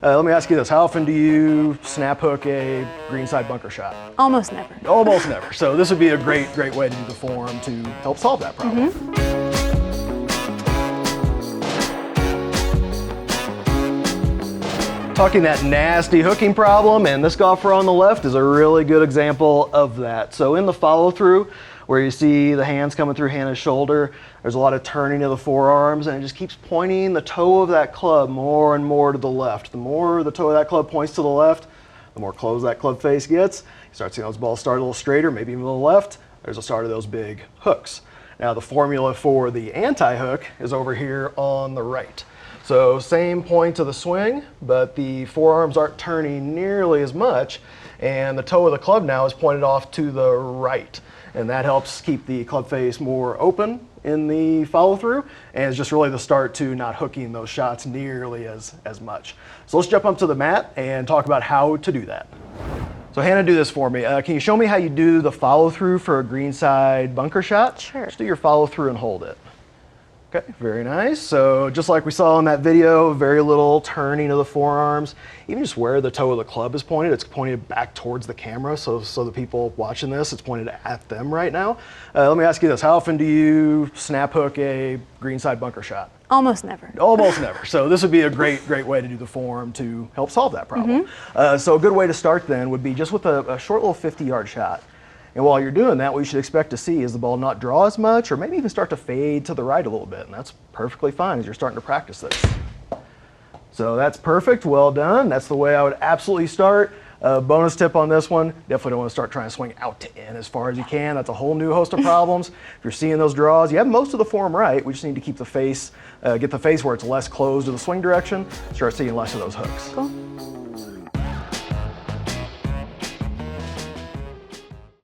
Let me ask you this, how often do you snap hook a greenside bunker shot? Almost never. Almost never. So this would be a great way to do the form to help solve that problem. Talking that nasty hooking problem, and this golfer on the left is a really good example of that. So in the follow through, where you see the hands coming through Hannah's shoulder, there's a lot of turning of the forearms, and it just keeps pointing the toe of that club more and more to the left. The more the toe of that club points to the left, the more closed that club face gets. You start seeing those balls start a little straighter, maybe even to the left. There's a start of those big hooks. Now the formula for the anti-hook is over here on the right. So same point of the swing, but the forearms aren't turning nearly as much, and the toe of the club now is pointed off to the right. And that helps keep the club face more open in the follow through, and it's just really the start to not hooking those shots nearly as much. So let's jump up to the mat and talk about how to do that. So Hannah, do this for me. Can you show me how you do the follow through for a greenside bunker shot? Sure. Just do your follow through and hold it. Okay, very nice. So just like we saw in that video, very little turning of the forearms. Even just where the toe of the club is pointed, it's pointed back towards the camera. So the people watching this, it's pointed at them right now. Let me ask you this, how often do you snap hook a greenside bunker shot? Almost never. Almost never. So this would be a great way to do the form to help solve that problem. So a good way to start then would be just with a short little 50-yard shot. And while you're doing that, what you should expect to see is the ball not draw as much, or maybe even start to fade to the right a little bit. And that's perfectly fine as you're starting to practice this. So that's perfect, well done. That's the way I would absolutely start. Bonus tip on this one, definitely don't want to start trying to swing out to in as far as you can. That's a whole new host of problems. If you're seeing those draws, you have most of the form right. We just need to keep the face, get the face where it's less closed to the swing direction, start seeing less of those hooks. Cool.